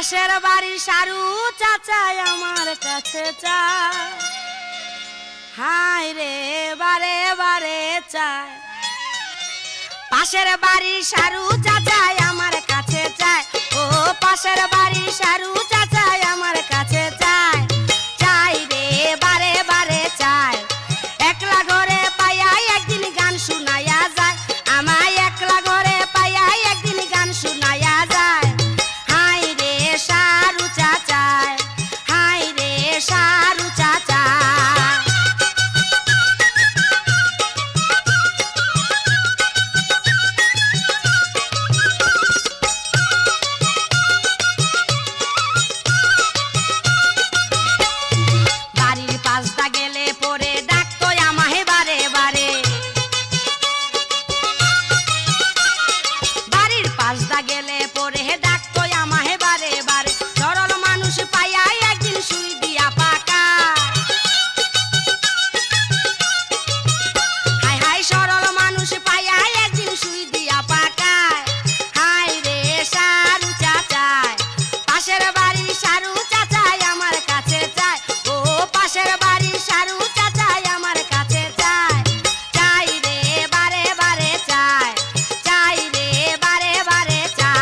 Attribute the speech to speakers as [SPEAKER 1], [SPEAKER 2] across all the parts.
[SPEAKER 1] পাশের বাড়ির সারু চাচাই আমার কাছে চায়, হায় রে বারে বারে চায়। পাশের বাড়ির সারু চাচাই আমার কাছে চায়, ও পাশের বাড়ির সারু চাচাই আমার কাছে চায়, চাই রে বারে বারে চায়। একলা ঘরে পাইয়াই একদিন গান শুনাইয়া যায়, আমায় একলা ঘরে পাইয়াই একদিন গান শুনাইয়া যায়, হায় রে সারু চাচাই, হায় রে সারু চাচা। বাড়ির পাশটা গেলে পরে ডাকতো আমাহে বারে বারে, বাড়ির পাশটা গেলে পরে ডাকতো আমাহে বারে বারে, সরল মানুষ পাইয়াই একদিন সুই দিয়া পাকা, হায় হায় সরল মানুষ পাইয়াই একদিন সুই দিয়া পাকায়, হায় রে সারু চাচাই। পাশের বাড়ির সারু চাচাই আমার কাছে চায়, ও পাশের বাড়ির সারু চাচাই আমার কাছে চায়, চাই রে বারে বারে চায়, চাই রে বারে বারে চায়।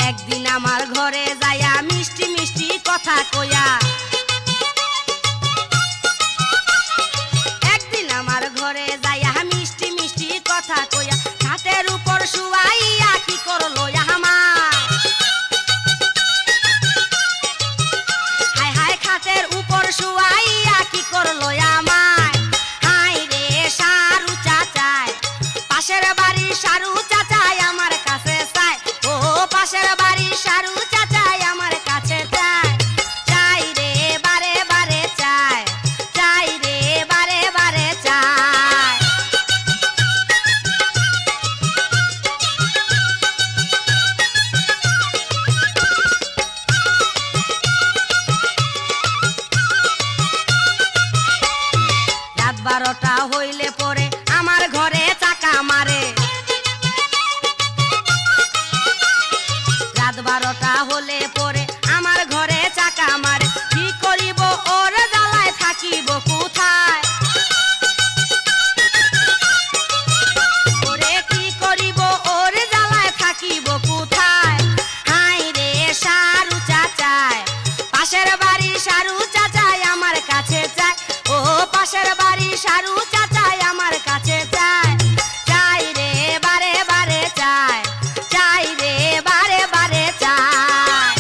[SPEAKER 1] একদিন আমার ঘরে যাইয়া মিষ্টি মিষ্টি কথা কইয়া, একদিন আমার ঘরে যাইয়া মিষ্টি মিষ্টি কথা কইয়া, খাটের উপর শুয়াইয়া কি করলো আমার, হায় হায় খাটের উপর শুয়াইয়া কি করলো আমায়, হায় রে সারু চাচাই। পাশের বাড়ির সারু চাচাই আমার কাছে চায়, ও পাশের বাড়ির সারু চাচাই আমার কাছে চায়, চাই রে বারে বারে চায়, চাই রে বারে বারে চায়। রাত 12টা হইলে পরে আমার ঘরে চাকা মারে, রাত 12টা হলে পরে আমার ঘরে চাকা মারে, কি করিব ওর জ্বালায় থাকিব কোথায়, ওরে কি করিব ওর জ্বালায় থাকিব কোথায়, হায় রে সারু চাচাই। পাশের বাড়ির সারু চাচাই আমার কাছে চায়, ও পাশের বাড়ির সারু চাচাই আমার কাছে চায়, চাই রে বারে বারে চায়, চাই রে বারে বারে চায়।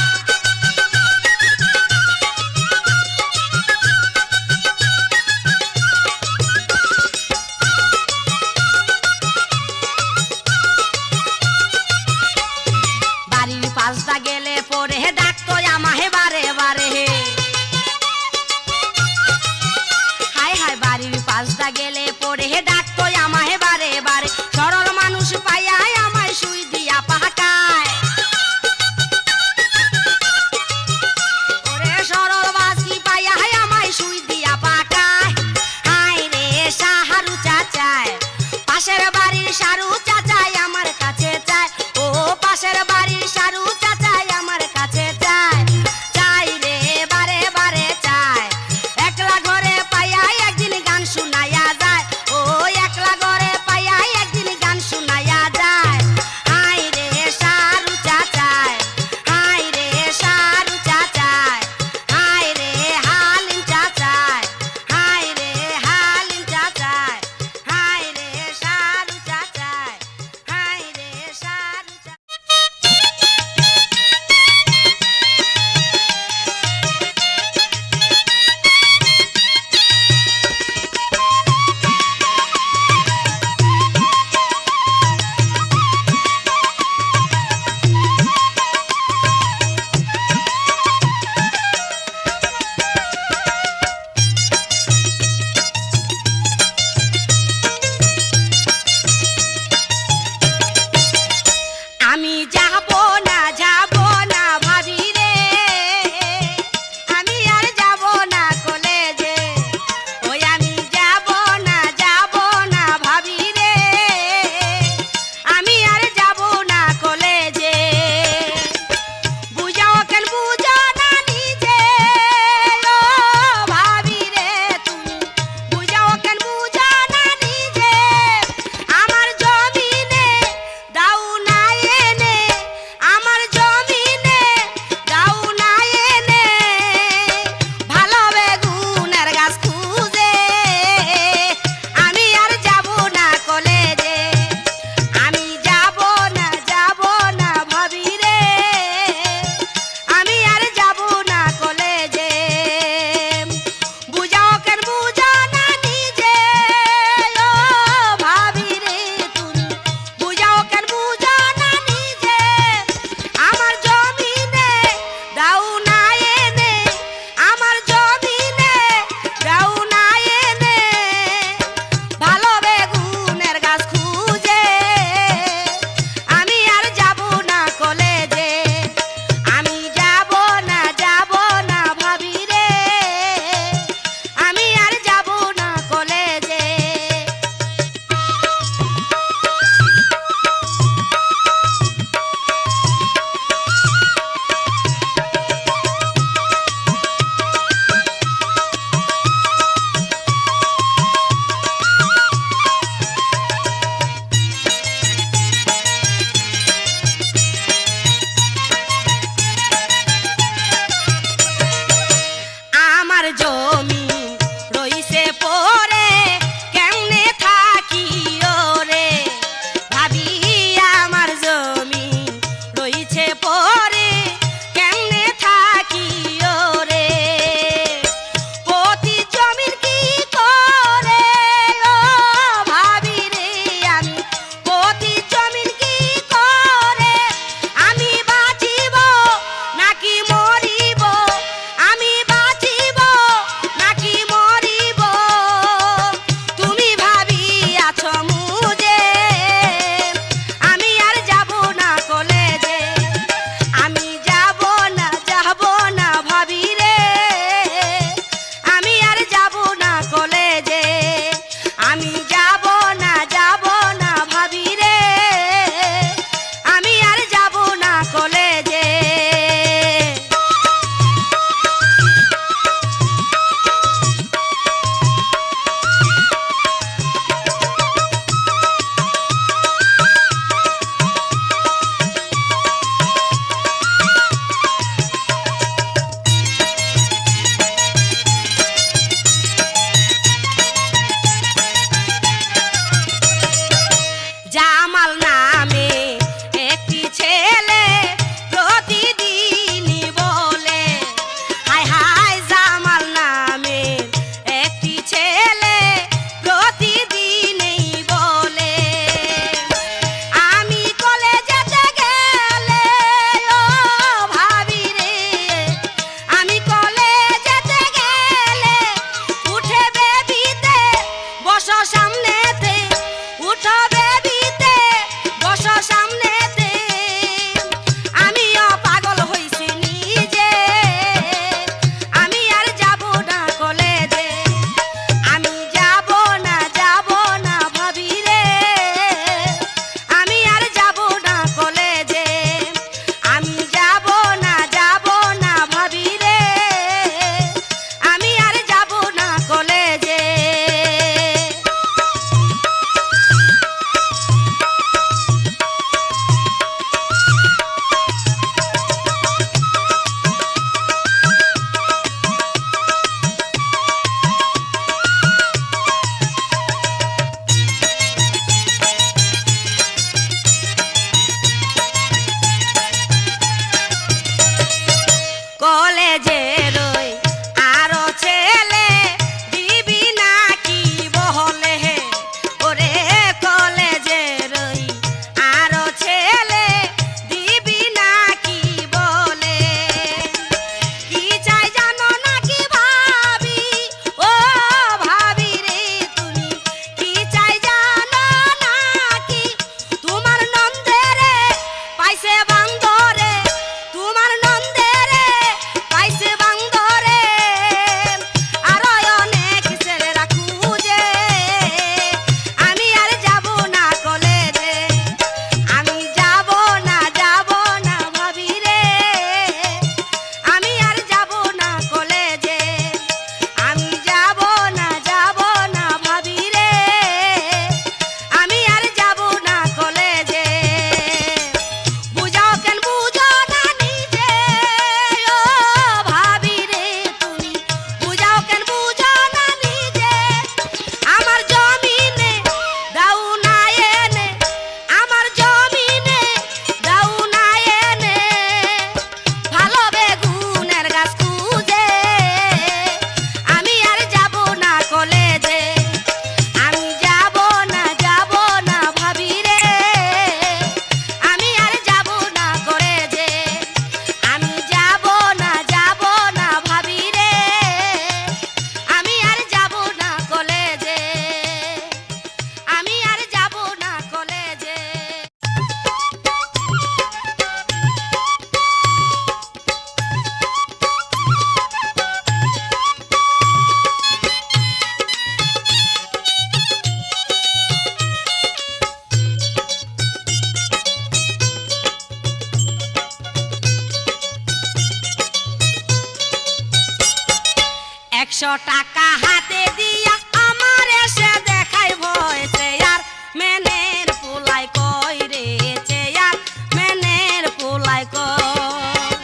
[SPEAKER 1] 100 টাকা হাতে দিয়া আমার এসে দেখাই ভয় চেয়ার মেনের পোলাই কই রে চেয়ার মেনের পোলাই কই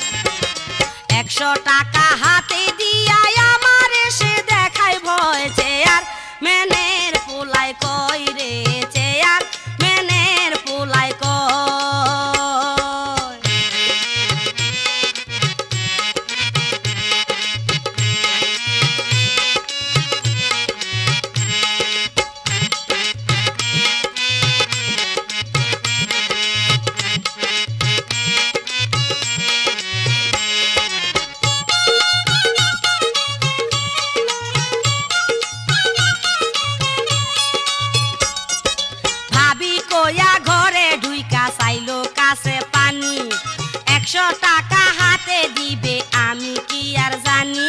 [SPEAKER 1] 100 টাকা হাতে দিয়া আমার এসে দেখাই ভয় চেয়ার মেনের পোলাই কই রে চেয়ার মেনের পোলাই কই ঘরে ঢুইকা চাইলো কাছে পানি 100 টাকা হাতে দিবে আমি কি আর জানি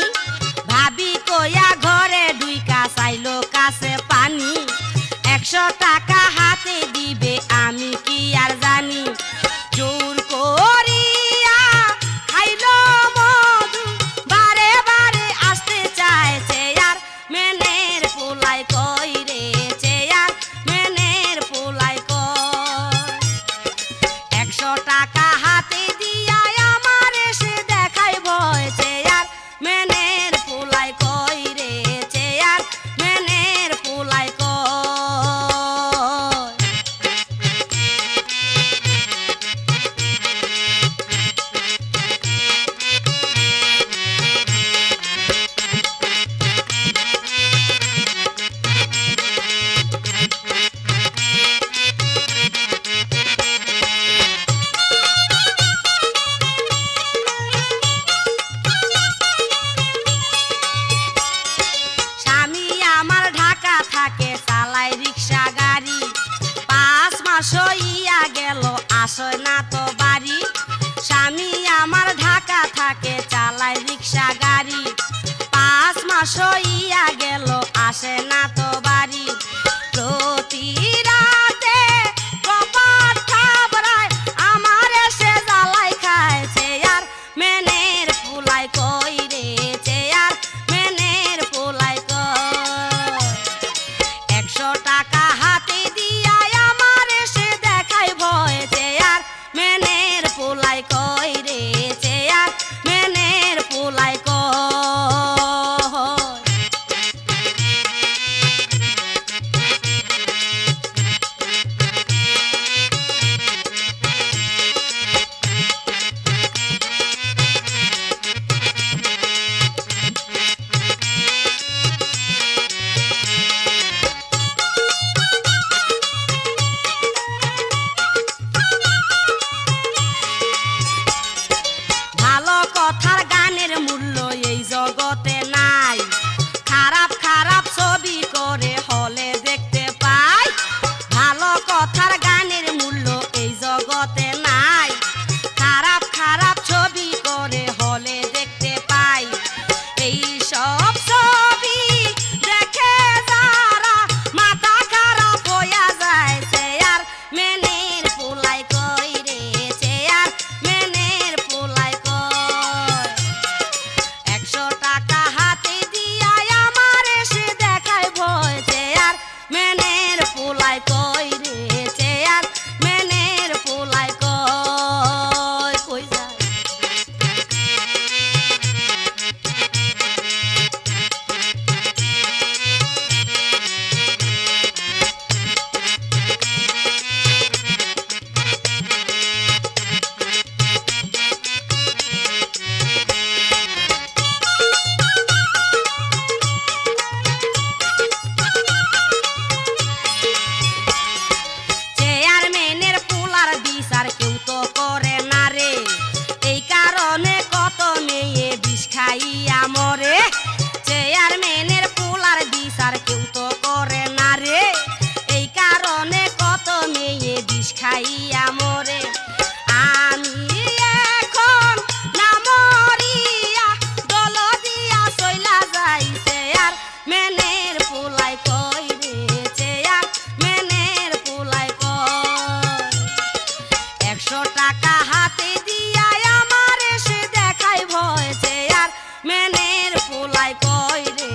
[SPEAKER 1] ভাবি কইয়া ঘরে ঢুইকা চাইলো কাছে পানি 100 টাকা হাতে দিবে আমি কি আর জানি জোর করিয়া খাইলো মধু বারে বারে আসতে চায় চেয়ার মেনের পোলাই কই রে চেয়ার মেনের পোলাই টাকা হাতে দিয়া আমার এসে দেখাই ভয় চেয়ার মেনের পোলাই কই রে চেয়ার মেনের পোলাই কই থাকে চালাই রিক্সা গাড়ি 5 মাস হইয়া গেল আসে না তো বাড়ি স্বামী আমার ঢাকা থাকে চালাই রিক্সা গাড়ি 5 মাস হইয়া গেল আসে না তো বাড়ি প্রতি রাতে কপাট খাবরায় আমার এসে জ্বালাই খায় চেয়ার মেনের পোলাই কই রে চেয়ার মেনের পোলাই কই 100 টাকা হাতে দিয়া আমার এসে দেখাই ভয় চেয়ার মেনের পোলাই কই রে চেয়ার মেনের পোলাই কই কথার গানের মূল্য এই জগতে নাই খারাপ খারাপ ছবি করে হলে দেখতে পাই ভালো কথার গানের মূল্য এই জগতে নাই খারাপ খারাপ ছবি করে হলে দেখতে পাই এই সব ছবি দেখে যারা মাথা খারাপ হইয়া যায় চেয়ার মেনের পোলাই কই রে চেয়ার মেনের পোলাই টাকা হাতে দিয়া আমার এসে দেখাই ভয় চেয়ার মেনের পোলাই কই রে চেয়ার মেনের পোলাই কই কই যায় বিচার কেউ তো করে না রে এই কারণে কত মেয়ে বিষ খাইয়া মরে চেয়ারম্যানের পোলার বিচার কেউ তো করে না রে এই কারণে কত মেয়ে বিষ খাইয়া মরে আমি এখন না মরিয়া দল দিয়া চইলা যাই চেয়ারম্যানের পোলাই কই রে চেয়ারম্যানের পোলাই কই 100 টাকা হাতে দিয়া আমার এসে দেখাই ভয় চেয়ারম্যানের পোলাই কই রে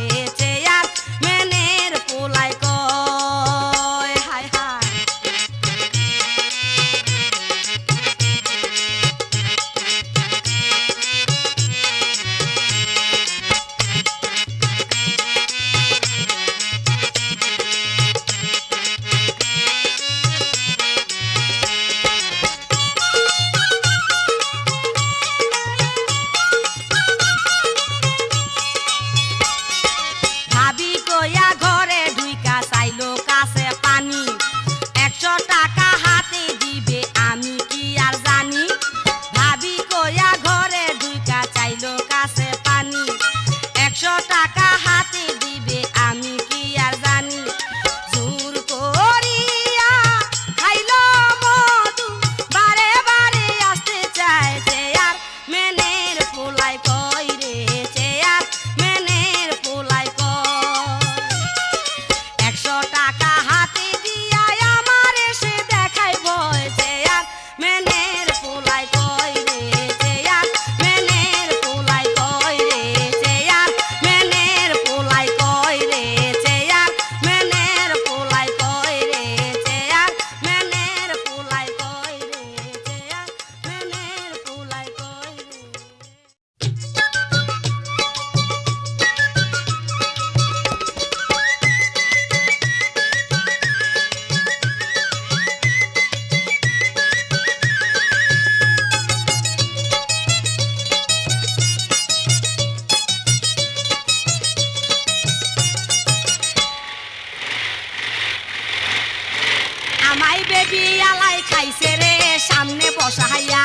[SPEAKER 1] বসাইয়া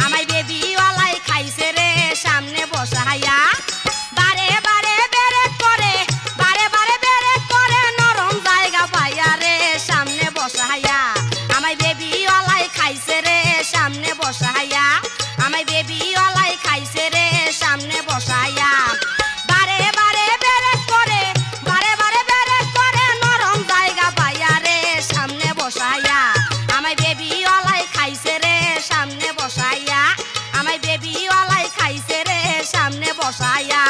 [SPEAKER 1] আমায় বেবি ওয়ালাই খাইছে রে সামনে বসাইয়া বারে বারে বেরে করে বারে বারে বেরে করে নরম জায়গা পাইয়া রে সামনে বসাইয়া আমায় বেবি ওয়ালাই খাইছে রে সামনে বসাইয়া আমায় বেবি ওয়ালাই খাইছে রে সামনে বসাইয়া বারে বারে বেরে করে বারে বারে বেরে করে নরম জায়গা পাইয়া রে সামনে বসাইয়া আমায় বেবি ওয়ালাই খাইছে রে সামনে বসাইয়া আমায় বেবি ওয়ালাই খাইছে রে সামনে বসাইয়া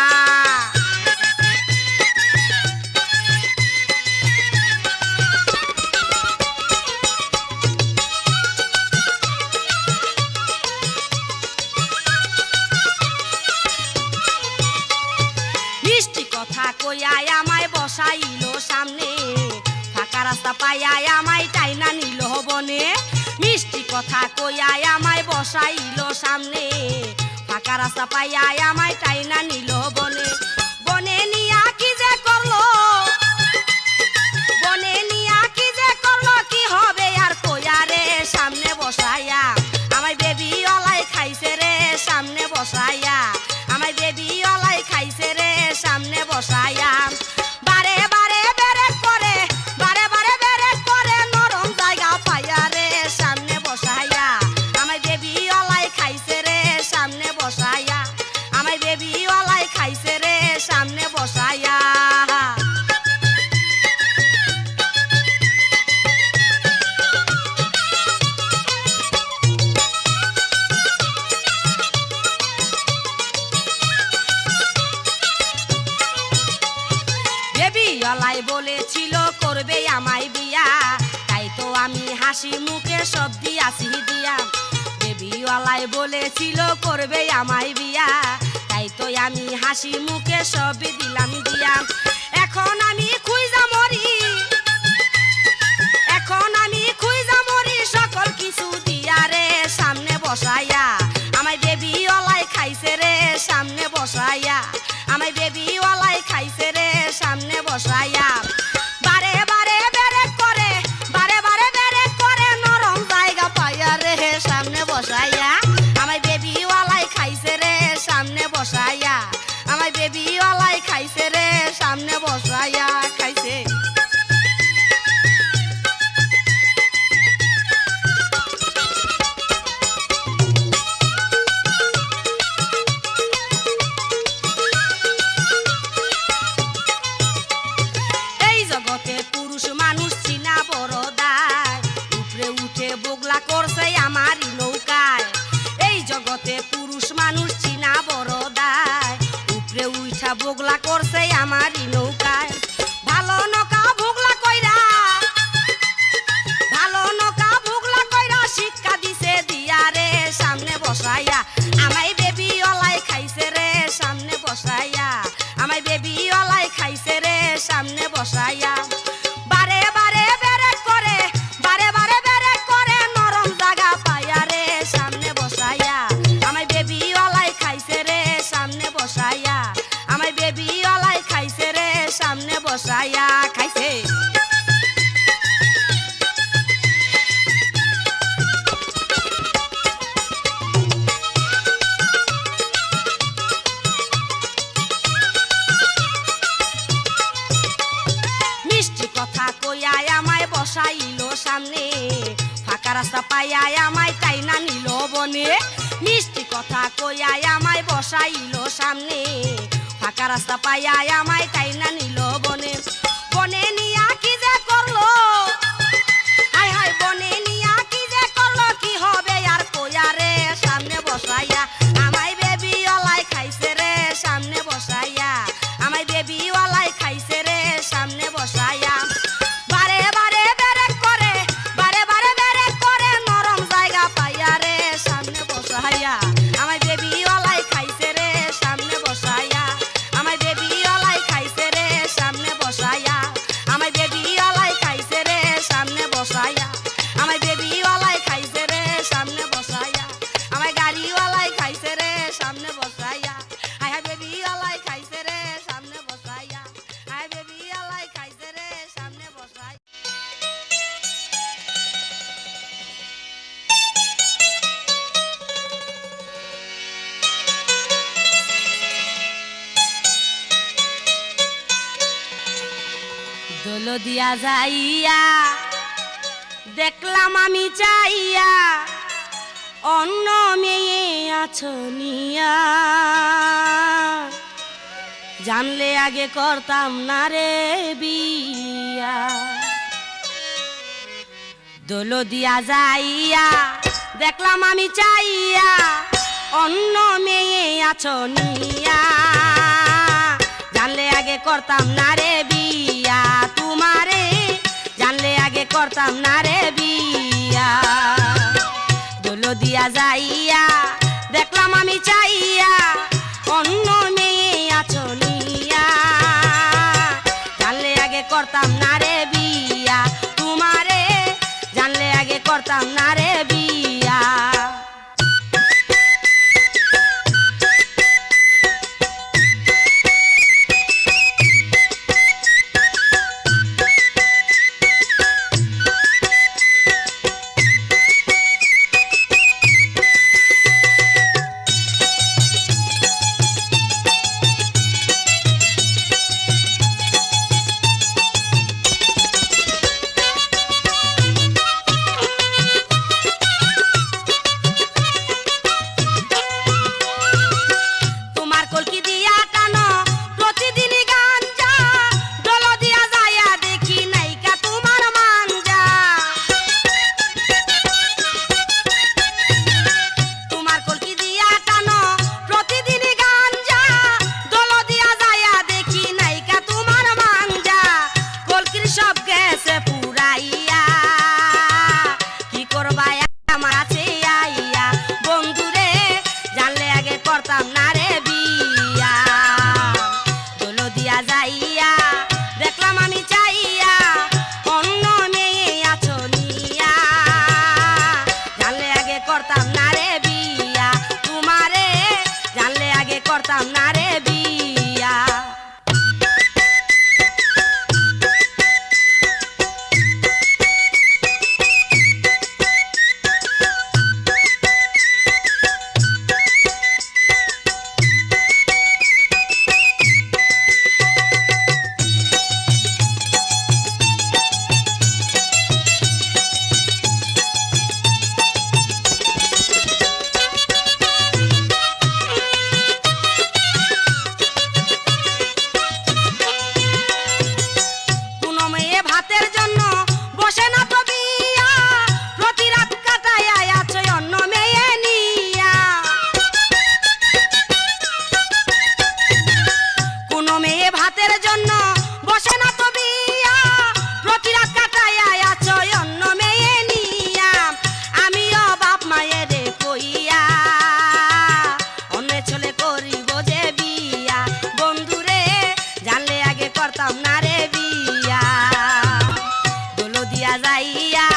[SPEAKER 1] মিষ্টি কথা কইয়াই আমায় বসাইলো সামনে ফাঁকা রাস্তা পাইয়াই আমায় টাইনা নিল বনে মিষ্টি কথা কইয়াই আমায় বসাইলো সামনে ফাঁকা রাস্তা পাইয়াই আমায় টাইনা নিল বনে বনে নিয়া কি যে করলো বনে নিয়া কি যে করলো কি হবে আর কইয়া রে সামনে বসাইয়া আমায় বেবি ওয়ালাই খাইছে রে সামনে বসাইয়া আমায় বেবি ওয়ালাই খাইছে রে সামনে বসাইয়া বারে বারে বেরে করে বারে বারে বেরে করে নরম জায়গা পাইয়া রে সামনে বসাইয়া আমায় বেবি ওয়ালাই খাইছে রে সামনে বসাইয়া আমায় বেবি ওয়ালাই খাইছে রে সামনে বসাইয়া বেবি ওয়ালাই বলেছিল করবে আমায় বিয়া তাই তো আমি হাসি মুখে সব দিয়াছি দিয়া বেবি ওয়ালাই বলেছিল করবে আমায় বিয়া তাই তো আমি হাসি মুখে সব দিলাম দিয়া এখন আমি খুঁজা মরি এখন আমি খুঁজা মরি সকল কিছু দিয়া রে সামনে বসাইয়া আমায় বেবি ওয়ালাই খাইছে রে সামনে বসাইয়া আমায় বেবি ওয়ালাই খাইছে রে সামনে বসাইয়া বারে বারে বেরে করে বারে বারে বেরে করে নরম জায়গা পাইয়া রে সামনে বসাইয়া আমায় বেবি ওয়ালাই খাইছে রে সামনে বসাইয়া আমায় বেবি ওয়ালাই খাইছে রে সামনে বসাইয়া খাইছে পুরুষ মানুষ চিনা বড় দায় উপরে উঠে বগলা করছে আমারই নৌকায় এই জগতে পুরুষ মানুষ চিনা বড় দায় উপরে উঠা বগলা করছে আমারই নৌকায় ভালো নৌকা বগলা কইরা ভালো নৌকা বগলা কইরা শিক্ষা দিছে দিয়া রে সামনে বসাইয়া আমায় বেবি ওয়ালাই খাইছে রে সামনে বসাইয়া আমায় বেবি ওয়ালাই খাইছে রে সামনে বসাইয়া বারে বারে বেরে করে বারে বারে বেরে করে নরম জায়গা পাইয়া রে সামনে বসাইয়া আমায় বেবি ওয়ালাই খাইছে রে সামনে বসাইয়া আমায় বেবি ওয়ালাই খাইছে রে সামনে বসাইয়া খাইছে মিষ্টি কথা কইয়াই আমায় বসাইলো সামনে ফাঁকা রাস্তা পাইয়াই আমায় টাইনা নিল বনে মিষ্টি কথা কইয়াই আমায় বসাইলো সামনে ফাঁকা রাস্তা পাইয়াই আমায় টাইনা নিল বনে বনে নিয়া কি যে করলো হায় হায় বনে নিয়া কি যে করলো কি হবে আর কইয়া রে সামনে বসাইয়া আমায় বেবি ওয়ালাই খাইছে রে সামনে বসাইয়া আমায় বেবি ওয়ালাই খাইছে রে সামনে বসাইয়া বারে বারে বেরে করে বারে বারে বেরে করে নরম জায়গা পাইয়া রে সামনে বসাইয়া আমায় বেবি ওয়ালাই খাইছে রে সামনে বসাইয়া আমায় বেবি ওয়ালাই খাইছে রে সামনে বসাইয়া আমায় বেবি ওয়ালাই খাইছে দোলো দিয়া যাইয়া দেখলাম আমি চাইয়া অন্য মেয়ে আছো নিয়া, জানলে আগে করতাম না রে বিয়া। দোলো দিয়া যাইয়া দেখলাম আমি চাইয়া অন্য মেয়ে আছো নিয়া, জানলে আগে করতাম না রে বিয়া তোমারে, জানলে আগে করতাম না রে বিয়া। দোলো দিয়া যাইয়া দেখলাম আমি চাইয়া অন্য মেয়ে আছো নিয়া, জানলে আগে করতাম না রে বিয়া তোমারে, জানলে আগে করতাম না রে বিয়া। করতাম না রে বিয়া। যাইয়া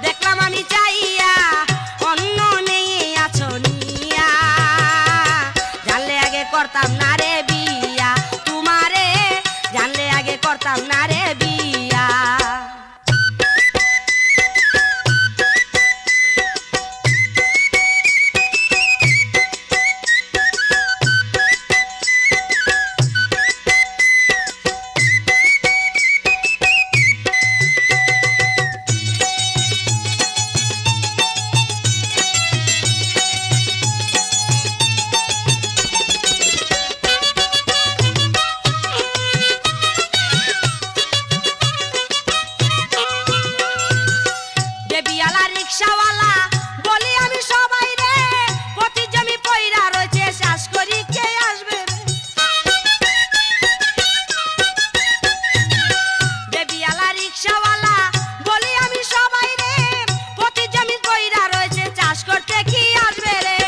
[SPEAKER 1] দেখলাম আমি চাইয়া অন্য মেয়ে আছো নিয়া, জানলে আগে করতাম না রে বিয়া তোমারে, জানলে আগে করতাম না রে বিয়া। রিক্সাওয়ালা বলি আমি সবাই রে, প্রতি জমি পয়রা রয়েছে শ্বাস করি কে আসবে রে। দেবিয়ালা রিক্সাওয়ালা বলি আমি সবাই রে, প্রতি জমি পয়রা রয়েছে চাষ করতে কি আসবে রে।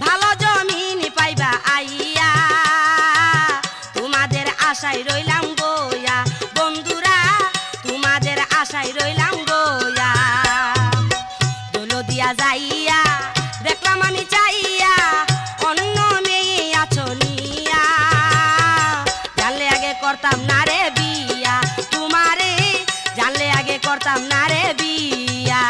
[SPEAKER 1] ভালো জমিন পাইবা আইয়া তোমাদের আশায় রইলাম গোয়া, বন্ধুরা তোমাদের আশায় রইলাম গোয়া। দিয়া যাইয়া দেখলাম আমি চাইয়া অন্য মেয়ে আছো নিয়া, জানলে আগে করতাম না রে বিয়া তোমারে, জানলে আগে করতাম না রে বিয়া।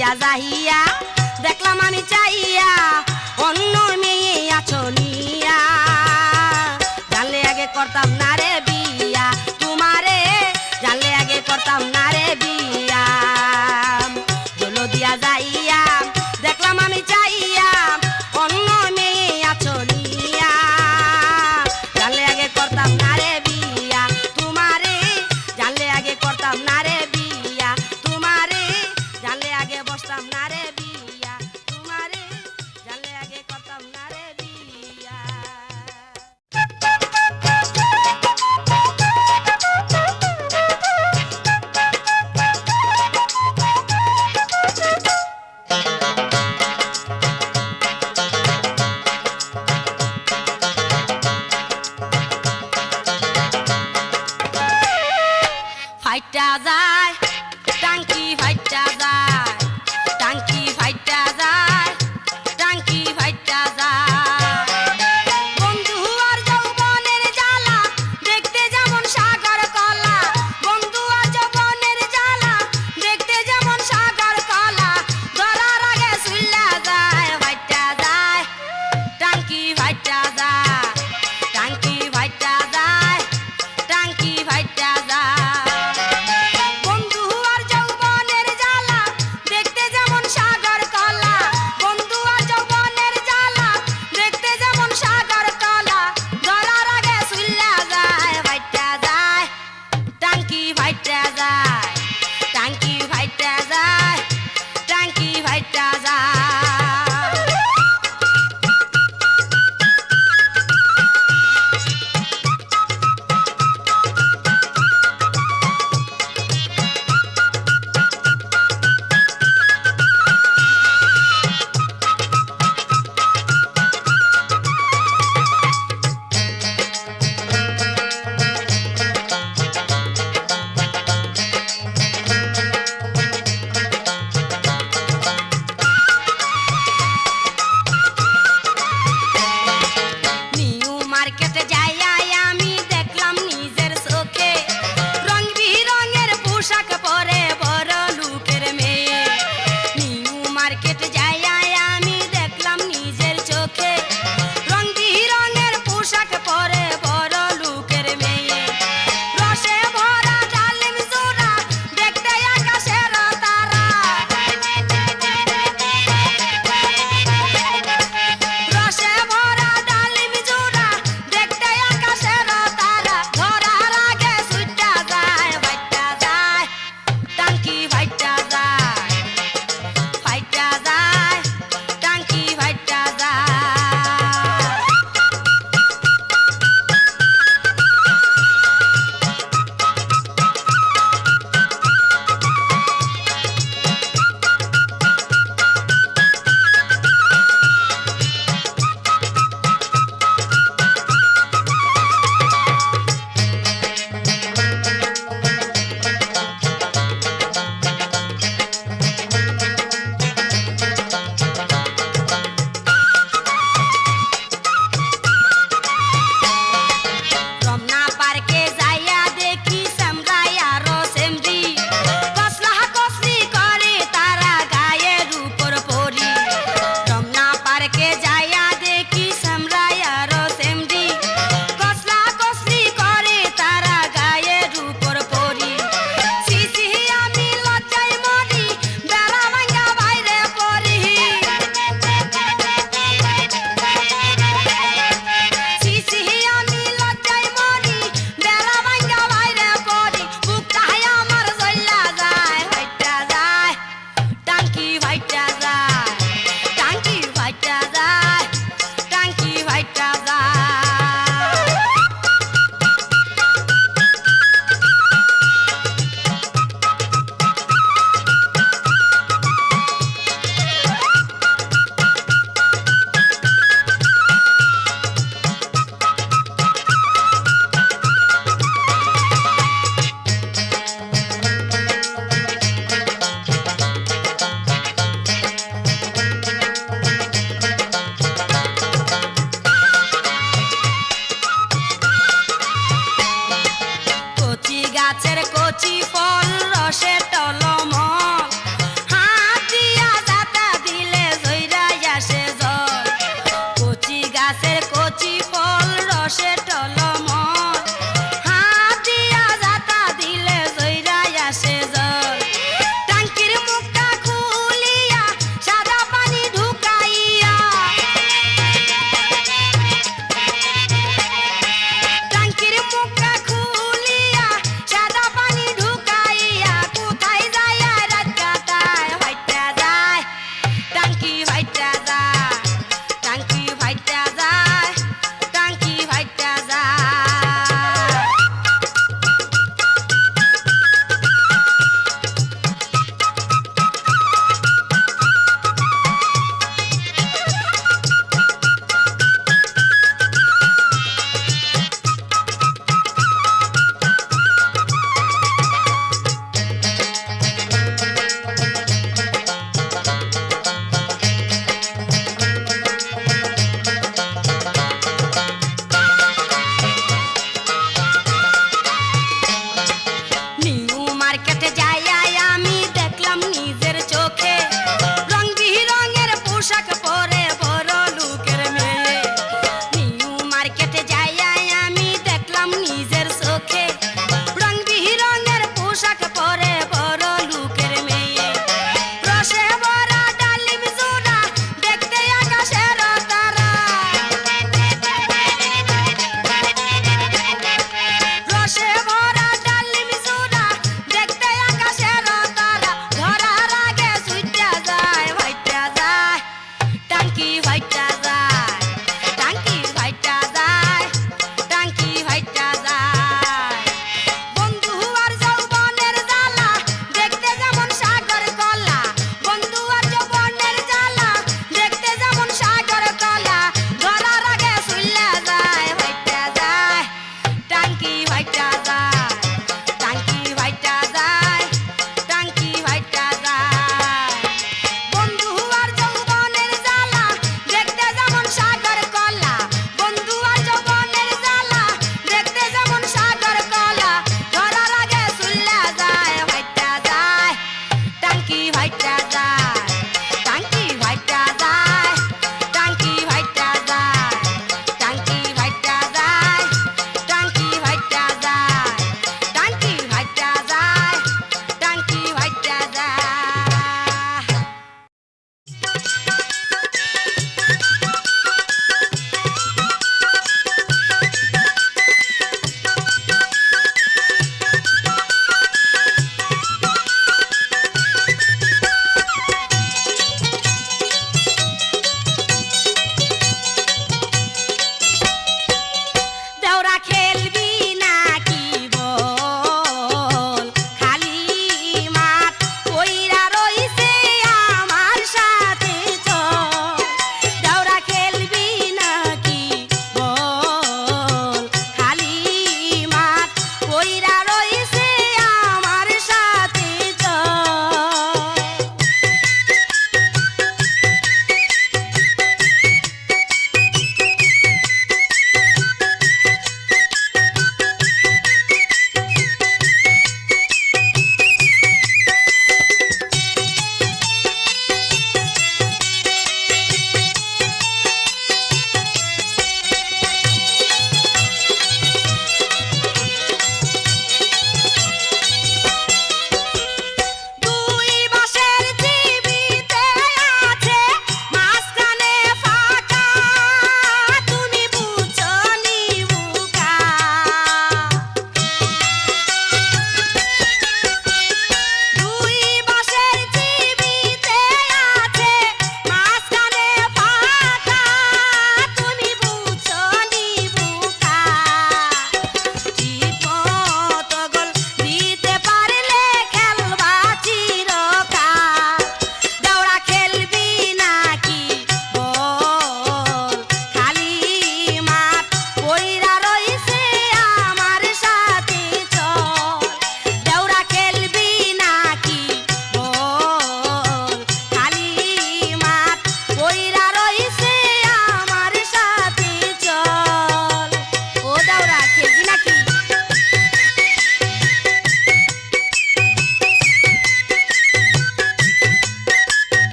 [SPEAKER 1] দিয়া যাইয়া দেখলাম আমি চাইয়া অন্য মেয়ে আছো নিয়া জানলে আগে করতাম না রে বিয়া তোমারে জানলে আগে করতাম না রে বিয়া জলো দিয়া যাইয়া দেখলাম আমি চাইয়া অন্য মেয়ে আছো নিয়া জানলে আগে করতাম না রে বিয়া তোমারে জানলে আগে করতাম না রে বিয়া তোমারে জানলে আগে বসতাম না রে বিয়া তোমারে জানলে আগে করতাম না রে বিয়া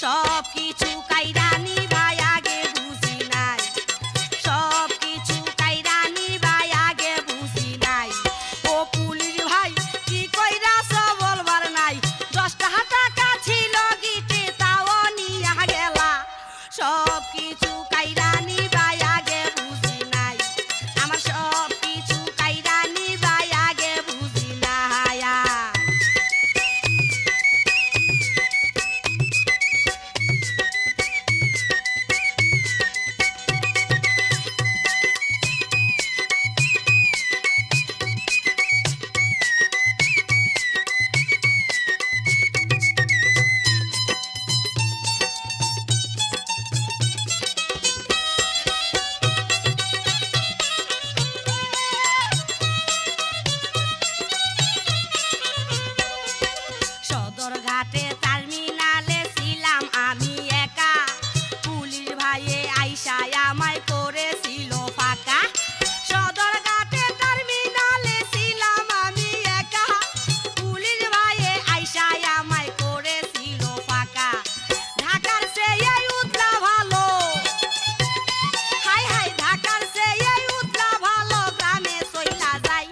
[SPEAKER 1] সব কিছু কাইরানি ভাই আগে বুঝি নাই, সব কিছু কাইরানি ভাই আগে বুঝি নাই। ও পুলিশ ভাই কি কইরাছ বলবার নাই, 10 টাকা ছিল গিটে তাও নিয়া গেলা। সব কিছু কাইরানি ভাই আগে বুঝি নাই, আমার সব কিছু কাইরানি ভাই আগে বুঝি নাই। সদরঘাটে টার্মিনালে ছিলাম আমি একা, পুলিশ ভাইয়ে আইসায় আমায় করেছিল ফাঁকা। সদরঘাটে টার্মিনালে ছিলাম আমি একা, পুলিশ ভাইয়ে আইসায় আমায় করেছিল ফাঁকা। ঢাকার চেয়ে উতলা ভালো, হাই হাই ঢাকার চেয়ে উতলা ভালো, গ্রামে চইলা যাই।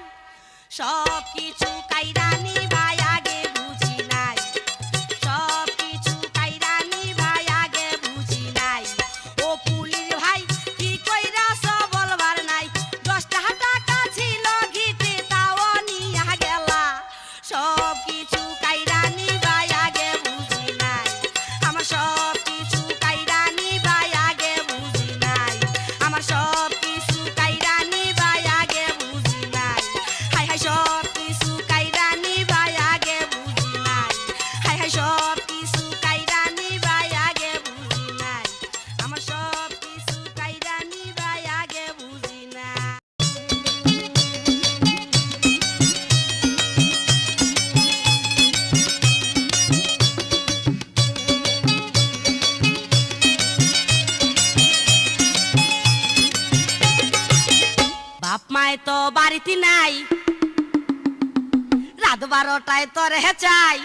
[SPEAKER 1] সব কিছু কাইরানি ভাই আগে বুঝি নাই, সব কিছু কাইরানি ভাই আগে বুঝি নাই। ও পুলিশ ভাই কি কইরাছ বলবার নাই, 10 টাকা ছিল ঘিটে তাও নিয়া গেলা। সব কিছু কাইরানি ভাই আগে বুঝি নাই, আমার সব কিছু কাইরানি ভাই আগে বুঝি নাই, আমার সব কিছু কাইরানি ভাই আগে বুঝি নাই। হাই হাই সব কিছু কাইরানি ভাই আগে বুঝি নাই, হাই হাই সব কিছু কাইরানি ভাই আগে বুঝি নাই, আমার সব কিছু কাইরানি ভাই আগে বুঝি নাই। বাপ মায় তো বাড়িতে নাই, রাত 12টায় তোরে চাই।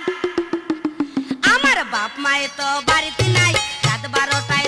[SPEAKER 1] আমার বাপ মায় তো বাড়িতে নাই, রাত 12টায়